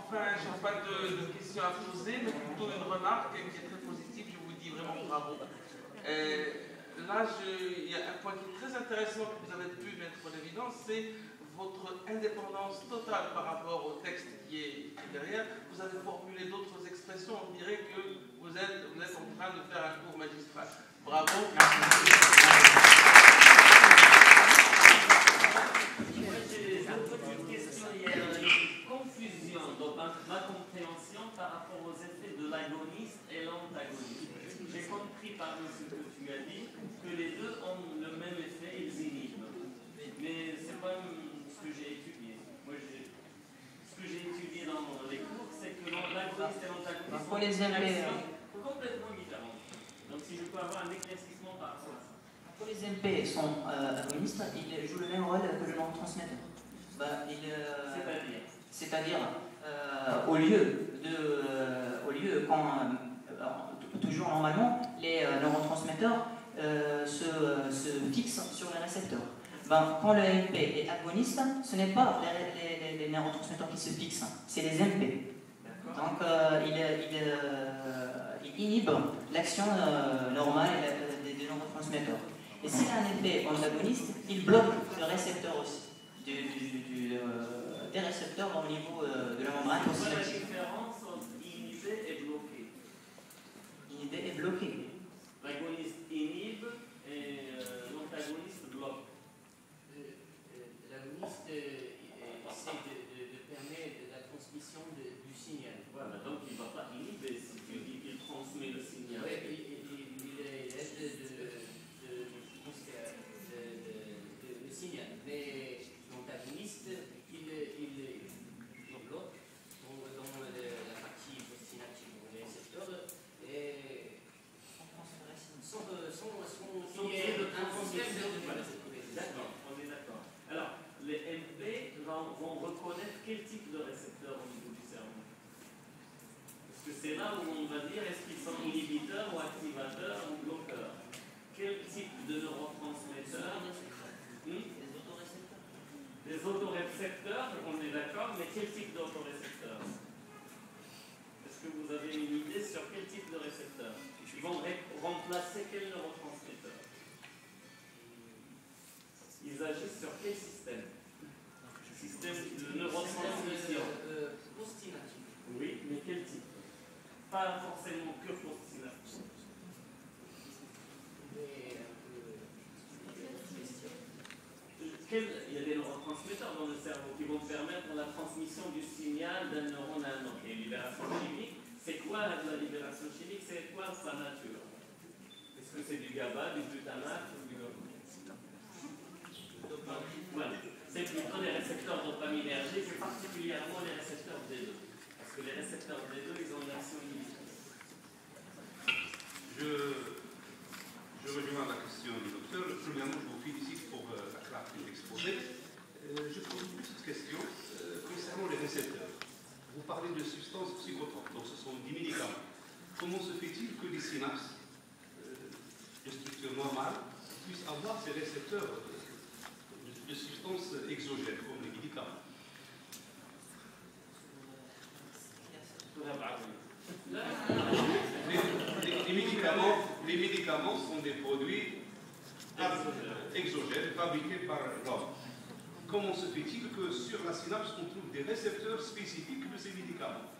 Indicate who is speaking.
Speaker 1: Enfin, je n'ai pas de questions à poser, mais plutôt une remarque qui est très positive. Je vous dis vraiment bravo. Là, il y a un point qui est très intéressant que vous avez pu mettre en évidence, c'est votre indépendance totale par rapport au texte qui est derrière. Vous avez formulé d'autres expressions, on dirait que vous êtes en train de faire un cours magistral. Bravo.
Speaker 2: Moi, j'ai une petite question. Il y a une confusion dans ma compréhension par rapport aux effets de l'agoniste et l'antagoniste. J'ai compris par ce que tu as dit que les deux ont le même effet, ils inhibent. Mais ce n'est pas ce que j'ai étudié. Moi, ce que j'ai étudié dans les cours, c'est que l'agoniste et l'antagoniste ont une action complètement différente. Donc, si je peux avoir un éclaircissement par rapport à ça.
Speaker 3: Quand les MP sont agonistes, ils jouent le même rôle que le neurotransmetteur. C'est-à-dire, au lieu quand toujours normalement, les neurotransmetteurs se fixent sur les récepteurs. Quand le MP est agoniste, ce n'est pas les neurotransmetteurs qui se fixent, c'est les MP. Donc, il inhibe l'action normale des neurotransmetteurs. Et s'il a un effet antagoniste, il bloque le récepteur aussi, des récepteurs au niveau de la membrane.
Speaker 2: Quelle est la différence entre inhiber et bloquer?
Speaker 3: Inhiber et bloquer.
Speaker 2: L'agoniste inhibe et l'antagoniste bloque.
Speaker 4: L'agoniste essaie de permettre la transmission du signal.
Speaker 2: Voilà, donc il ne va pas inhiber si tu dis qu'il transmet le signal.
Speaker 4: Oui, il aide le signal. Mais l'antagoniste, il bloque dans la partie postsynaptique du récepteur et sans qu'il y ait un transfert de récepteur.
Speaker 2: D'accord, on est d'accord. Alors, les MP vont reconnaître quel type de récepteur au niveau du cerveau? Parce que c'est là où on va dire est-ce qu'ils sont inhibiteurs ou activateurs ou bloqueurs. Quel type de neurotransmetteur? Des autorécepteurs, on est d'accord, mais quel type d'autorécepteur? Est-ce que vous avez une idée sur quel type de récepteur? Ils vont remplacer quel neurotransmetteur? Ils agissent sur quel système? Système de neurotransmission.
Speaker 4: Postsynaptique.
Speaker 2: Oui, mais quel type? Pas forcément que postsynaptique. Il y a des neurotransmetteurs dans le cerveau qui vont permettre la transmission du signal d'un neurone à un autre. Et libération chimique, c'est quoi la libération chimique? C'est quoi sa nature? Est-ce que c'est du GABA, du glutamate ou du voilà. C'est plutôt les récepteurs dopaminergiques et particulièrement les récepteurs D2. Parce que les récepteurs D2, ils ont une action inhibitoare.
Speaker 5: Je rejoins la question du docteur. Premièrement, je vous félicite pour la clarté de l'exposé. Je pose une petite question concernant les récepteurs. Vous parlez de substances psychotropes, donc ce sont des médicaments. Comment se fait-il que les synapses de structure normale puissent avoir ces récepteurs de substances exogènes, comme les médicaments? Les médicaments sont des produits exogènes fabriqués par l'homme. Comment se fait-il que sur la synapse, on trouve des récepteurs spécifiques de ces médicaments?